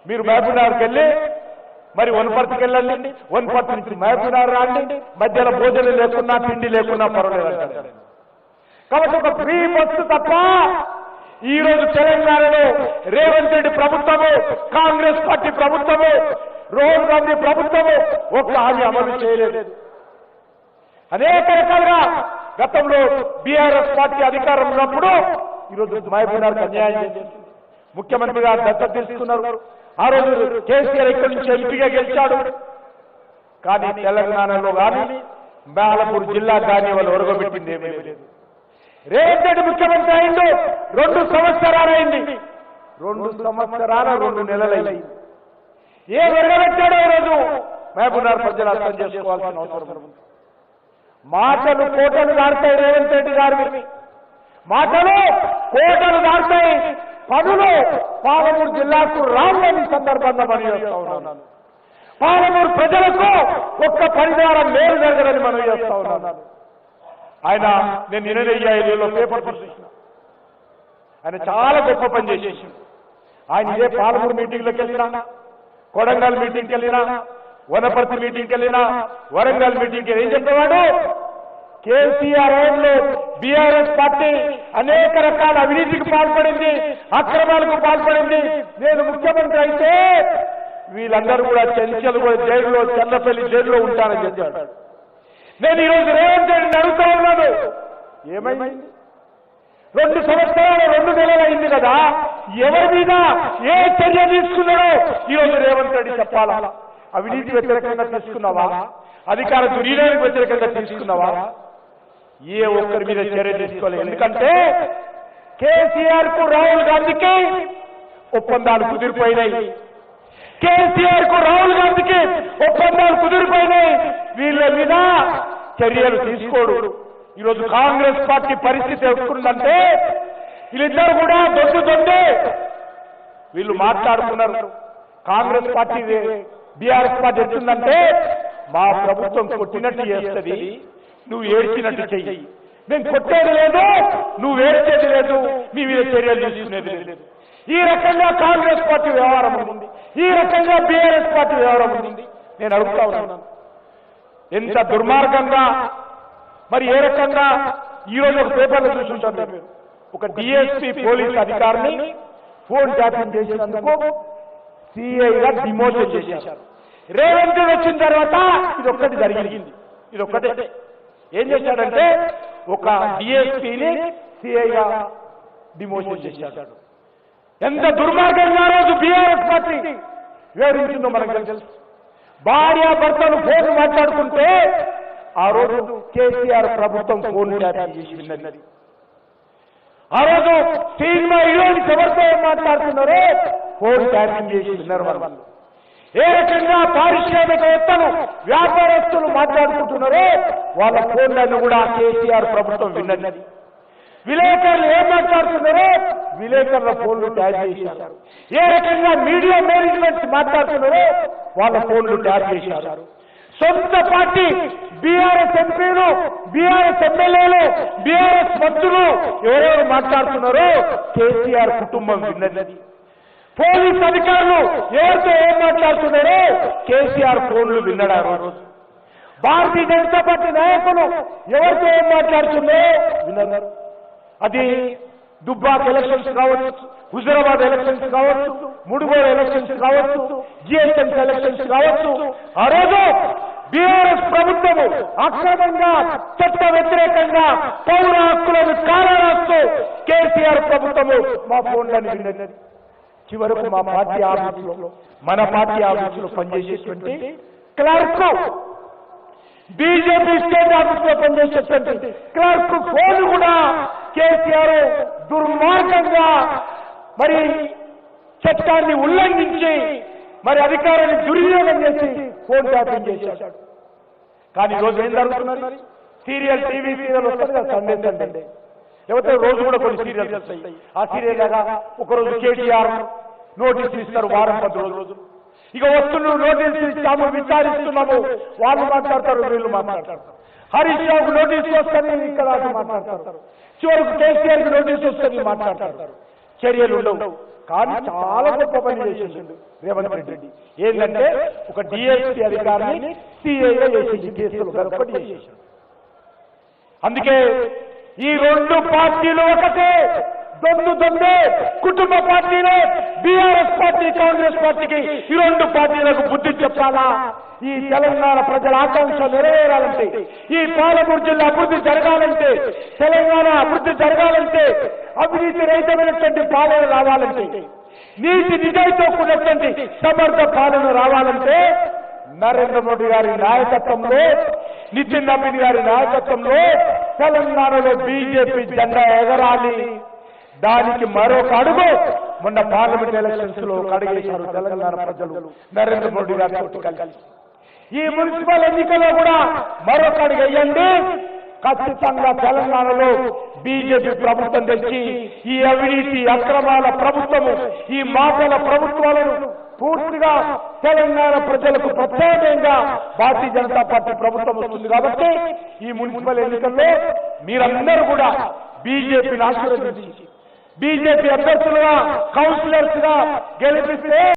మీరు మహబూబ్నగర్కి వెళ్ళి మరి వనపర్తికి వెళ్ళండి, వనపర్తి నుంచి మహబూబ్నగర్ రాండి, మధ్యలో భోజనం లేకున్నా తిండి లేకున్నా పర్వాలేదు. కాబట్టి ఒక ఫ్రీ బస్సు తప్ప ఈ రోజు తెలంగాణలో రేవంత్ రెడ్డి ప్రభుత్వము, కాంగ్రెస్ పార్టీ ప్రభుత్వము, రాహుల్ గాంధీ ప్రభుత్వము ఒక హామీ అమలు చేయలేదు. అనేక రకాలుగా గతంలో బీఆర్ఎస్ పార్టీ అధికారం ఉన్నప్పుడు ఈరోజు మహబూబ్నగర్కి అన్యాయం చేసింది. ముఖ్యమంత్రి గారు దత్తత తీసుకున్నారు. ఆ రోజు కేసీఆర్ ఇక్కడి నుంచి ఎంపీగా గెలిచాడు. కానీ తెలంగాణలో కానీ బాలపూర్ జిల్లా కానీ వాళ్ళు ఒరగబెట్టింది ఏమీ లేదు. రేవంత్ రెడ్డి ముఖ్యమంత్రి అయిండు 2 సంవత్సరాలైంది. 2 సంవత్సరాల 2 నెలలైంది. ఏ ఒరగబెట్టాడో ఈరోజు మహబూబ్నగర్ ప్రజలు అర్థం చేసుకోవాల్సిన అవసరం ఉంది. మాటలు కోటలు దాడతాయి రేవంత్ రెడ్డి గారిని, మాటలు కోటలు దాడతాయి, పనులు పాలమూరు జిల్లాకు రావాలని సందర్భంగా మనం చేస్తా ఉన్నాను. పాలమూరు ప్రజలకు ఒక్క పరిహారం మేలు జరగదని మనం చేస్తా ఉన్నాను. ఆయన నేను 25 పేపర్ చూసిన ఆయన చాలా గొప్ప పని చేసేసి ఆయన ఇదే పాలమూరు మీటింగ్లోకి వెళ్ళినా, కొడంగల్ మీటింగ్కి వెళ్ళినా, వనపర్తి మీటింగ్కి వెళ్ళినా, వరంగల్ మీటింగ్కి ఏం చెప్పేవాడు? కేసీఆర్ హయాంలో బీఆర్ఎస్ పార్టీ అనేక రకాల అవినీతికి పాల్పడింది, అక్రమాలకు పాల్పడింది. నేను ముఖ్యమంత్రి అయితే వీళ్ళందరూ కూడా చెంచలు కూడా జైల్లో, చెన్నపల్లి జైల్లో ఉంటారని చెప్పాడు. నేను ఈరోజు రేవంత్ రెడ్డిని అడుగుతా ఉన్నాను, ఏమైంది? 2 సంవత్సరాలు 2 నెలలు అయింది కదా, ఎవరి మీద ఏ చర్య తీసుకున్నాడో ఈరోజు రేవంత్ రెడ్డి చెప్పాలా? అవినీతి వ్యతిరేకంగా తీసుకున్నావా? అధికార దుర్వినియోగానికి వ్యతిరేకంగా తీసుకున్నావా? ఏ ఒక్కరి మీద చర్య తీసుకోలేదు. ఎందుకంటే కేసీఆర్ కు రాహుల్ గాంధీకి ఒప్పందాలు కుదిరిపోయినాయి. కేసీఆర్ కు రాహుల్ గాంధీకి ఒప్పందాలు కుదిరిపోయినాయి. వీళ్ళ మీద చర్యలు తీసుకోడు. ఈరోజు కాంగ్రెస్ పార్టీ పరిస్థితి ఎక్కడుందంటే వీళ్ళిద్దరు కూడా దొడ్డే వీళ్ళు మాట్లాడుతున్నారు. కాంగ్రెస్ పార్టీ బీఆర్ఎస్ పార్టీ ఎట్లుందంటే మా ప్రభుత్వం కొట్టినట్టు చేస్తుంది, నువ్వు ఏడ్చినట్టు చెయ్యి. నేను కొట్టేది లేదు, నువ్వు ఏడ్చేది లేదు, మీ మీద చర్యలు తీసుకునేది లేదు. ఈ రకంగా కాంగ్రెస్ పార్టీ వ్యవహారం ఉంది, ఈ రకంగా బీఆర్ఎస్ పార్టీ వ్యవహారం ఉంది. నేను అడుగుతా ఉన్నాను, ఎంత దుర్మార్గంగా మరి ఏ రకంగా ఈరోజు ఒక పేపర్లో చూసుంటారు మీరు, ఒక డిఎస్పీ పోలీస్ అధికారిని ఫోన్ ట్యాపింగ్ చేసినందుకు సిఐగా డిమోషన్ చేశారు. రేవంత్ రెడ్డి వచ్చిన తర్వాత ఇదొక్కటి జరిగింది. ఇదొక్కటే ఏం చేశాడంటే ఒక డిఎస్పీని సిఐగా డిమోషన్ చేశాడు. ఎంత దుర్మార్గంగా రోజు బీఆర్ఎస్ పార్టీ వివరించిందో మనకు తెలుసు. భార్య భర్తలు ఫోన్ మాట్లాడుకుంటే ఆ రోజు కేసీఆర్ ప్రభుత్వం ఫోన్ ట్యాపింగ్ చేసి విన్నది. ఆ రోజు సినిమా హీరోయిన్స్ ఎవరితో మాట్లాడుతున్నారో ఫోన్ ట్యాపింగ్ చేసి విన్నారు. వాళ్ళు ఏ రకంగా పారిశ్రామికవేత్తలు వ్యాపారస్తులు మాట్లాడుకుంటున్నారో వాళ్ళ ఫోన్లను కూడా కేసీఆర్ ప్రభుత్వం విన్నది. విలేకరులు ఏం మాట్లాడుతున్నారో విలేకరుల ఫోన్లు ట్యాప్ చేశారు. ఏ రకంగా మీడియా మేనేజ్మెంట్ మాట్లాడుతున్నారో వాళ్ళ ఫోన్లు ట్యాప్ చేశారు. సొంత పార్టీ బీఆర్ఎస్ ఎంపీలు, బీఆర్ఎస్ ఎమ్మెల్యేలు, బీఆర్ఎస్ మంత్రులు ఎవరెవరు మాట్లాడుతున్నారో కేసీఆర్ కుటుంబం విన్నది. పోలీస్ అధికారులు ఎవరితో ఏం మాట్లాడుతున్నారో కేసీఆర్ ఫోన్లు విన్నాడు. ఆ రోజు భారతీయ జనతా పార్టీ నాయకులు ఎవరితో ఏం మాట్లాడుతున్నారో విన్నారు. అది దుబ్బాక్ ఎలక్షన్స్ కావచ్చు, హుజరాబాద్ ఎలక్షన్స్ కావచ్చు, ముడుగోడు ఎలక్షన్స్ కావచ్చు, జిహెచ్ఎంసీ ఎలక్షన్స్ కావచ్చు. ఆ రోజు బీఆర్ఎస్ ప్రభుత్వము అక్రమంగా చట్ట వ్యతిరేకంగా పౌర హక్కులను కాలరాస్తూ కేసీఆర్ ప్రభుత్వము మా ఫోన్లను విన్నది. చివరకు మా పార్టీ ఆఫీసులో, మన పార్టీ ఆఫీసులో పనిచేసేటువంటి క్లర్క్, బీజేపీ స్టేట్ ఆఫీసులో పనిచేసేటువంటి క్లర్క్ ఫోన్ కూడా కేసీఆర్ దుర్మార్గంగా మరి చట్టాన్ని ఉల్లంఘించి మరి అధికారాన్ని దుర్వినియోగం చేసి ఫోన్ ట్యాపింగ్ చేశాడు. కానీ ఈరోజు ఏం జరుగుతున్నది? సీరియల్, టీవీ సీరియల్ వస్తుంది కదా సండే సండే, లేకపోతే రోజు కూడా కొన్ని సీరియల్స్ వస్తాయి. ఆ సీరియల్ లాగా ఒకరోజు కేటీఆర్ నోటీసులు ఇస్తారు, వారం 10 రోజులు. ఇక వస్తున్నారు, నోటీసులు ఇచ్చాము, విచారిస్తున్నాము, వాళ్ళు మాట్లాడతారు, వీళ్ళు మాట్లాడతారు. హరీష్ రావుకు నోటీసులు వస్తాయి, ఇక్కడ మాట్లాడతారు. చివరకు కేసీఆర్కి నోటీసు వస్తుంది, మాట్లాడతారు. చర్యలు ఉండవు. కానీ చాలా గొప్ప పని చేసిండు రేవంత్ రెడ్డి. ఏంటంటే ఒక డిఎస్పీ అధికారిని సిఐగా చేసింది, కేసులు గడపటి చేసిండు. అందుకే ఈ రెండు పార్టీలు ఒకటే, దొందే కుటుంబ పార్టీలే. బీఆర్ఎస్ పార్టీ, కాంగ్రెస్ పార్టీకి ఈ రెండు పార్టీలకు బుద్ధి చెప్పాలా? ఈ తెలంగాణ ప్రజల ఆకాంక్ష నెరవేరాలంటే, ఈ పాలమూరు జిల్లా అభివృద్ధి జరగాలంటే, తెలంగాణ అభివృద్ధి జరగాలంటే, అవినీతి రహితమైనటువంటి పాలన రావాలంటే, నీతి నిజాయితీతో కూడినటువంటి సమర్థ పాలన రావాలంటే నరేంద్ర మోడీ గారి నాయకత్వంలో, నితిన్ నవీన్ గారి నాయకత్వంలో తెలంగాణలో బీజేపీ జెండా ఎగరాలి. దానికి మరొక అడుగు మొన్న పార్లమెంట్ ఎలక్షన్స్ లో అడుగేశారు తెలంగాణ ప్రజలు నరేంద్ర మోడీ గారితో కలిసి. ఈ మున్సిపల్ ఎన్నికల్లో కూడా మరొక అడుగు వేయండి. ఖచ్చితంగా తెలంగాణలో బీజేపీ ప్రభుత్వం తెచ్చి ఈ అవినీతి అక్రమాల ప్రభుత్వము, ఈ మాటల ప్రభుత్వాలను పూర్తిగా తెలంగాణ ప్రజలకు ప్రత్యేకంగా భారతీయ జనతా పార్టీ ప్రభుత్వం వస్తుంది. కాబట్టి ఈ మున్సిపల్ ఎన్నికల్లో మీరందరూ కూడా బీజేపీని ఆశీర్వదించి బీజేపీ అభ్యర్థులుగా, కౌన్సిలర్స్ గా గెలిపిస్తే